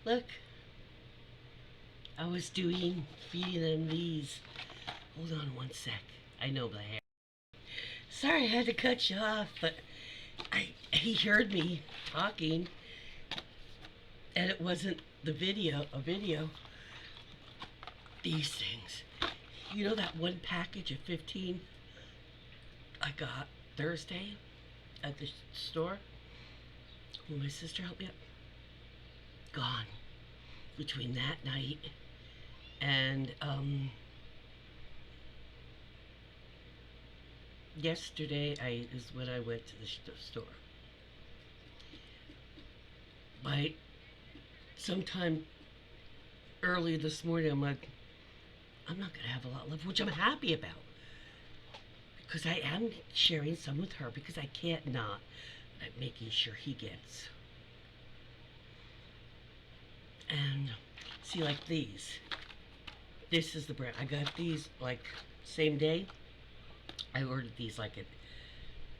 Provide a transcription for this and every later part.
Look, I was feeding them these. Hold on one sec. I know the hair. Sorry, I had to cut you off, but he heard me talking, and it wasn't a video. These things. You know that one package of 15 I got Thursday at the store? Will my sister help me up? Gone. Between that night and yesterday is when I went to the store. By sometime early this morning, I'm like, I'm not gonna have a lot left, which I'm happy about because I am sharing some with her because I can't not. I'm making sure he gets. And see, like these. This is the brand. I got these like same day. I ordered these like at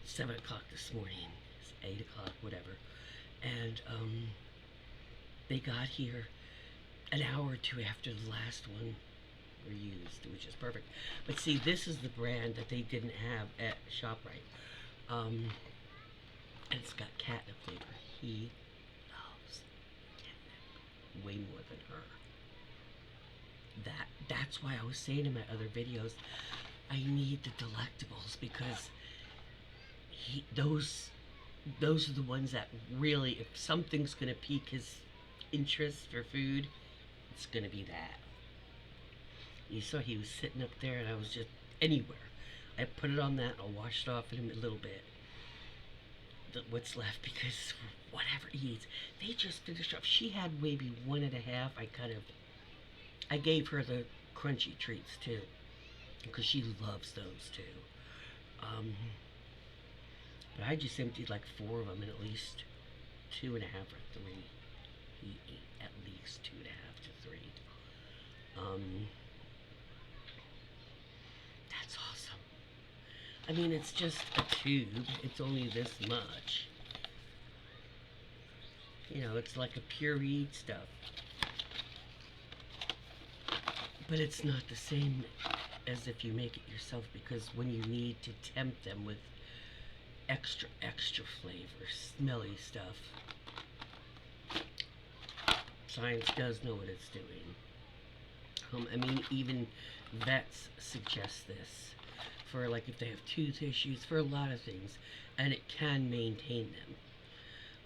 7 o'clock this morning. It's 8 o'clock, whatever. And they got here an hour or two after the last one were used, which is perfect. But see, this is the brand that they didn't have at ShopRite. And it's got catnip flavor. He loves catnip way more than her. That's why I was saying in my other videos, I need the delectables because those are the ones that really, if something's gonna pique his interest for food, it's gonna be that. You saw he was sitting up there, and I was just anywhere. I put it on that, and I'll wash it off in a little bit. What's left, because whatever he eats, they just finished up. She had maybe 1.5. I gave her the crunchy treats too, because she loves those too. But I just emptied like 4 of them, and at least 2.5 or 3. He ate at least 2.5 to 3. That's awesome. I mean, it's just a tube. It's only this much. You know, it's like a pureed stuff. But it's not the same as if you make it yourself, because when you need to tempt them with extra flavor, smelly stuff, science does know what it's doing. I mean, even vets suggest this for, like, if they have tooth issues, for a lot of things, and it can maintain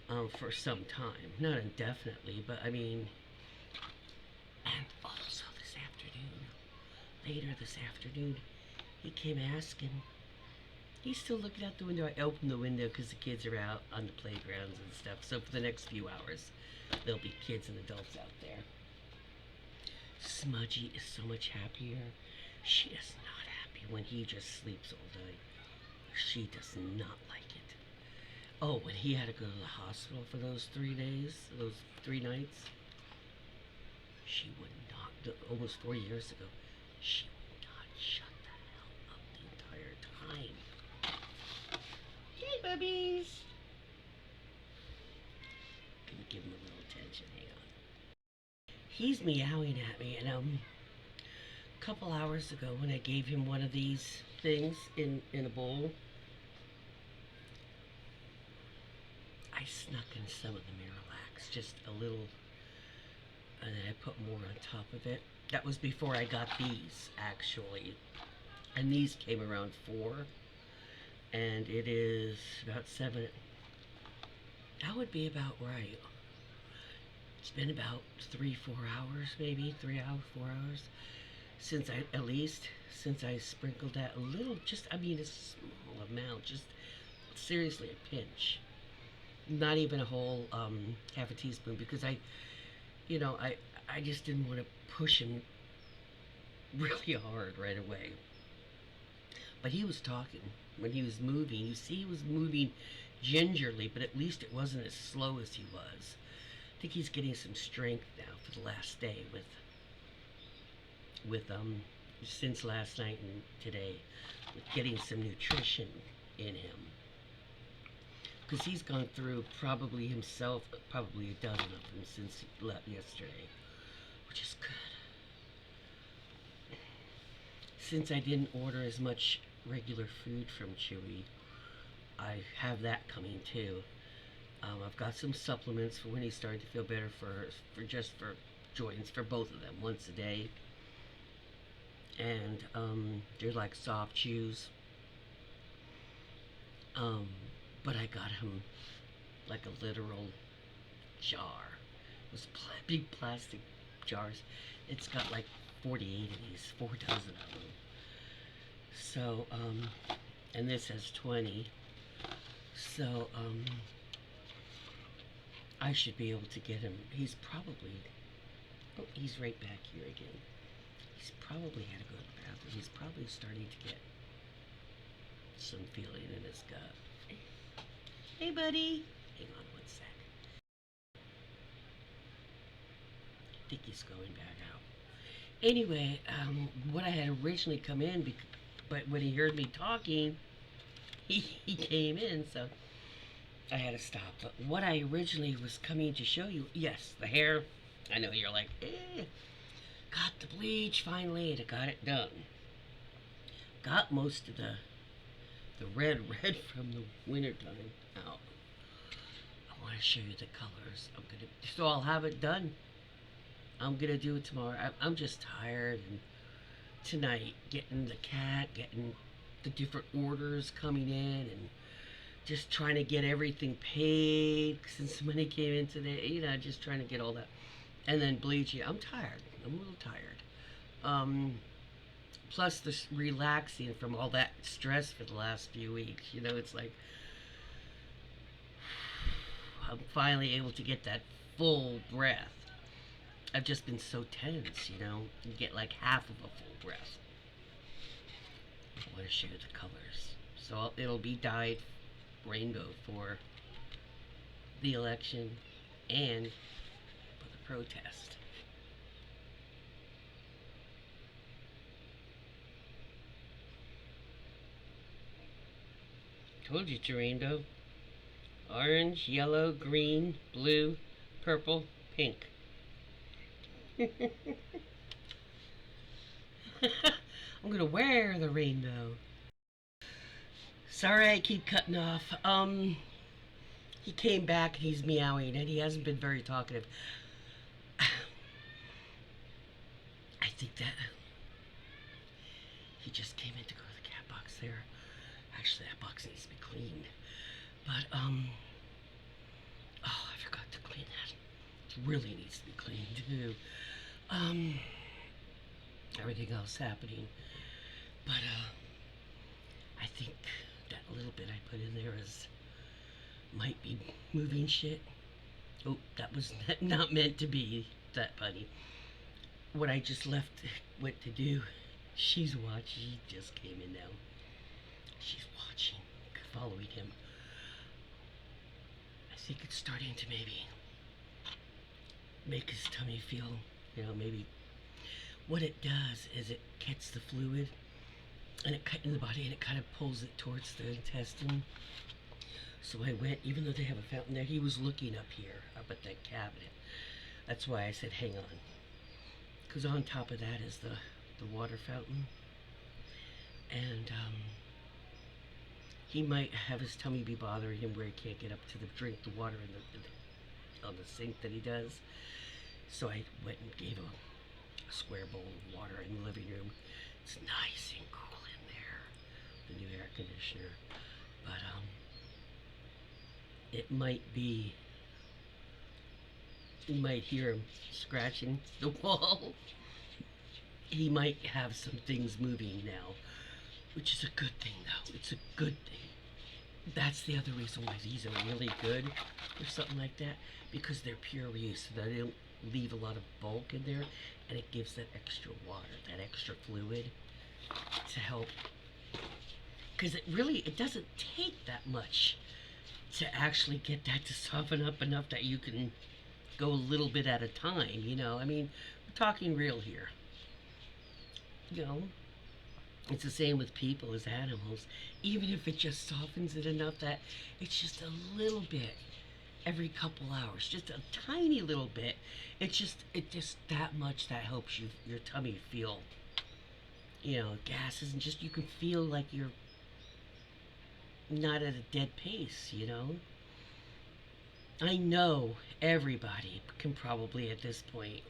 them for some time, not indefinitely, but I mean. And also later this afternoon, he came asking. He's still looking out the window. I opened the window because the kids are out on the playgrounds and stuff. So for the next few hours, there'll be kids and adults out there. Smudgy is so much happier. She is not happy when he just sleeps all night. She does not like it. Oh, when he had to go to the hospital for those 3 days, those 3 nights, she would not, almost 4 years ago, she would not shut the hell up the entire time. Hey, bubbies! Let me give him a little attention. Hang on. He's meowing at me, and a couple hours ago when I gave him one of these things in a bowl, I snuck in some of the Miralax, just a little, and then I put more on top of it. That was before I got these, actually. And these came around 4. And it is about 7. That would be about right. It's been about 3-4 hours, maybe 3 hours, 4 hours, since I sprinkled that a little, just, I mean, a small amount, just seriously a pinch. Not even a whole half a teaspoon, because I just didn't want to push him really hard right away. But he was talking when he was moving. You see, he was moving gingerly, but at least it wasn't as slow as he was. I think he's getting some strength now for the last day with since last night and today, with getting some nutrition in him. because he's gone through probably himself, probably a dozen of them since he left yesterday, which is good. Since I didn't order as much regular food from Chewy, I have that coming too. I've got some supplements for when he's starting to feel better for joints for both of them once a day, and they're like soft chews. Um, but I got him like a literal jar. It was big plastic jars. It's got like 48 of these, 4 dozen of them. So, and this has 20. So, I should be able to get him. He's probably, oh, he's right back here again. He's probably had to go to the bathroom. He's probably starting to get some feeling in his gut. Hey, buddy. Hang on one sec. I think he's going back out. Anyway, what I had originally come in, but when he heard me talking, he came in, so I had to stop. But what I originally was coming to show you, yes, the hair. I know you're like, got the bleach finally, and I got it done. Got most of the red from the wintertime out. I want to show you the colors. So I'll have it done. I'm gonna do it tomorrow. I'm just tired, and tonight getting the different orders coming in, and just trying to get everything paid since money came in today. Just trying to get all that, and then bleaching. I'm tired. I'm a little tired. Plus the relaxing from all that stress for the last few weeks. It's like I'm finally able to get that full breath. I've just been so tense, you get like half of a full breath. I want to show you the colors. So it'll be dyed rainbow for the election and for the protest. Told you it's a rainbow. Orange, yellow, green, blue, purple, pink. I'm gonna wear the rainbow. Sorry I keep cutting off. He came back and he's meowing and he hasn't been very talkative. I think that he just came in to go to the cat box there. Actually, that box needs to be cleaned. But, oh, I forgot to clean that. It really needs to be cleaned too. Everything else happening. But, I think that little bit I put in there might be moving shit. Oh, that was not meant to be that funny. What I just went to do, she's watching. She just came in now. She's watching, following him. I think it's starting to maybe make his tummy feel, maybe. What it does is it gets the fluid and it cut in the body and it kind of pulls it towards the intestine. So I went, even though they have a fountain there, he was looking up here, up at that cabinet. That's why I said, hang on. Because on top of that is the water fountain. And he might have his tummy be bothering him where he can't get up to drink the water on the sink that he does. So I went and gave him a square bowl of water in the living room. It's nice and cool in there, the new air conditioner. But it might be, you might hear him scratching the wall. He might have some things moving now, which is a good thing though. It's a good thing. That's the other reason why these are really good or something like that, because they're pure reuse, so they don't leave a lot of bulk in there, and it gives that extra water, that extra fluid to help. Because it doesn't take that much to actually get that to soften up enough that you can go a little bit at a time, I mean, we're talking real here. It's the same with people as animals. Even if it just softens it enough that it's just a little bit every couple hours, just a tiny little bit. It just that much that helps your tummy feel, gases, and just you can feel like you're not at a dead pace. I know everybody can probably at this point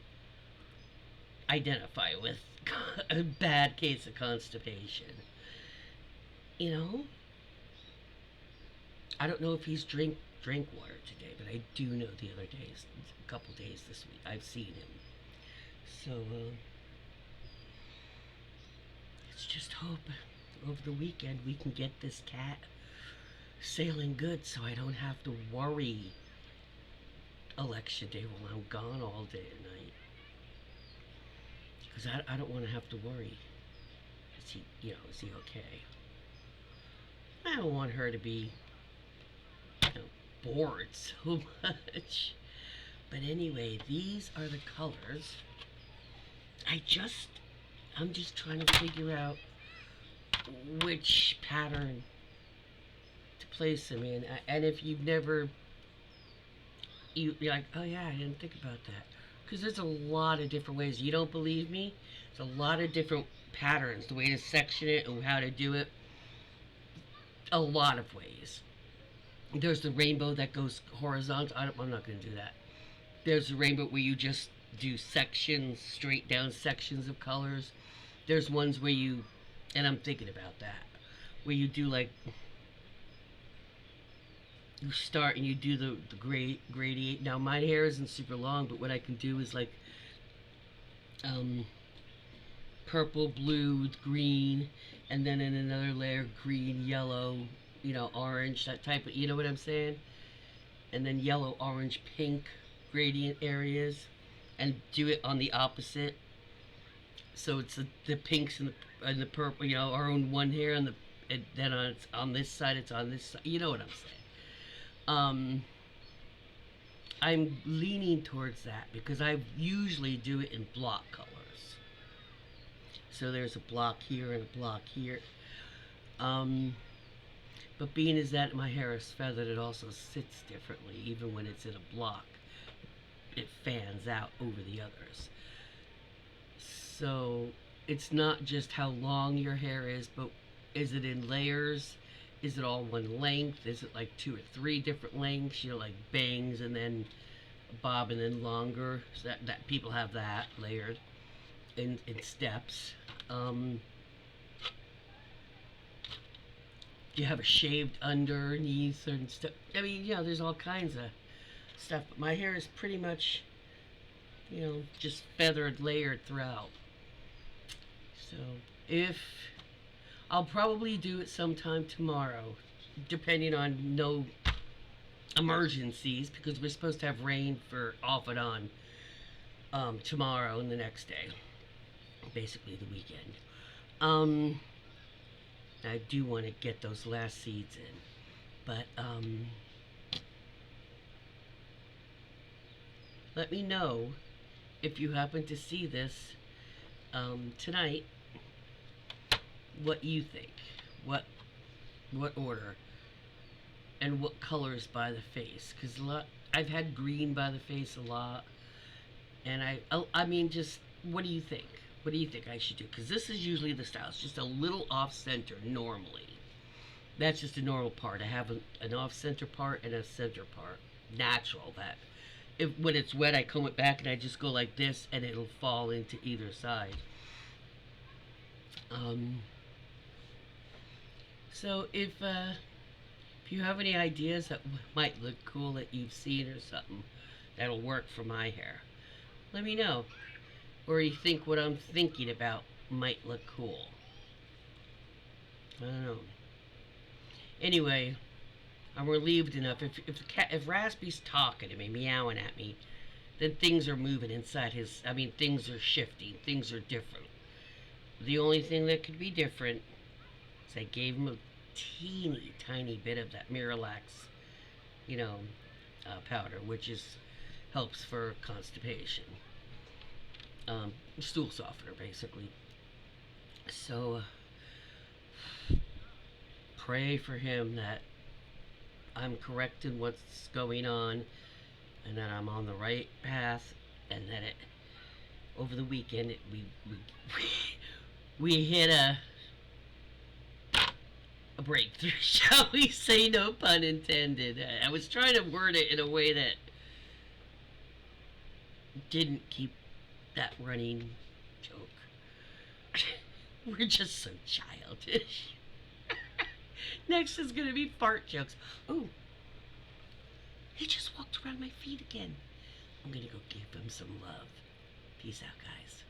identify with a bad case of constipation. You know, I don't know if he's drink water today, but I do know the other days, a couple days this week, I've seen him. So let's just hope over the weekend we can get this cat sailing good, so I don't have to worry election day while I'm gone all day and night. Because I don't want to have to worry. Is he okay? I don't want her to be, bored so much. But anyway, these are the colors. I'm just trying to figure out which pattern to place them in. And if you've never, you're like, oh yeah, I didn't think about that. Because there's a lot of different ways. You don't believe me? There's a lot of different patterns, the way to section it and how to do it. A lot of ways. There's the rainbow that goes horizontal. I'm not going to do that. There's a rainbow where you just do sections, straight down sections of colors. There's ones where and I'm thinking about that, where you do like, you start and you do the gradient. Now my hair isn't super long, but what I can do is like purple, blue, green, and then in another layer green, yellow, orange, that type of, you know what I'm saying? And then yellow, orange, pink gradient areas, and do it on the opposite. So it's the pinks and the purple, are on one hair, and then on this side, it's on this side. You know what I'm saying? I'm leaning towards that because I usually do it in block colors. So there's a block here and a block here. But being as that my hair is feathered, it also sits differently. Even when it's in a block, it fans out over the others. So it's not just how long your hair is, but is it in layers? Is it all one length? Is it like 2 or 3 different lengths? Like bangs and then bob and then longer. So that people have that layered in steps. You have a shaved underneath and stuff. I mean, there's all kinds of stuff. But my hair is pretty much, just feathered, layered throughout. So I'll probably do it sometime tomorrow, depending on no emergencies, because we're supposed to have rain for off and on tomorrow and the next day, basically the weekend. I do want to get those last seeds in, but let me know if you happen to see this tonight, what you think, what order, and what colors by the face. Because I've had green by the face a lot, and I mean, just what do you think? What do you think I should do? Because this is usually the style. It's just a little off center normally. That's just a normal part. I have an off center part and a center part, natural. That when it's wet, I comb it back and I just go like this, and it'll fall into either side. So if you have any ideas that might look cool that you've seen or something that'll work for my hair, let me know. Or you think what I'm thinking about might look cool. I don't know. Anyway, I'm relieved enough. If Raspy's talking to me, meowing at me, then things are moving inside his. I mean, things are shifting. Things are different. The only thing that could be different is I gave him a teeny tiny bit of that Miralax, powder, which helps for constipation. Stool softener, basically. So pray for him that I'm correct in what's going on and that I'm on the right path, and that over the weekend we hit a breakthrough, shall we say, no pun intended. I was trying to word it in a way that didn't keep that running joke. We're just so childish. Next is gonna be fart jokes. Oh, he just walked around my feet again. I'm gonna go give him some love. Peace out, guys.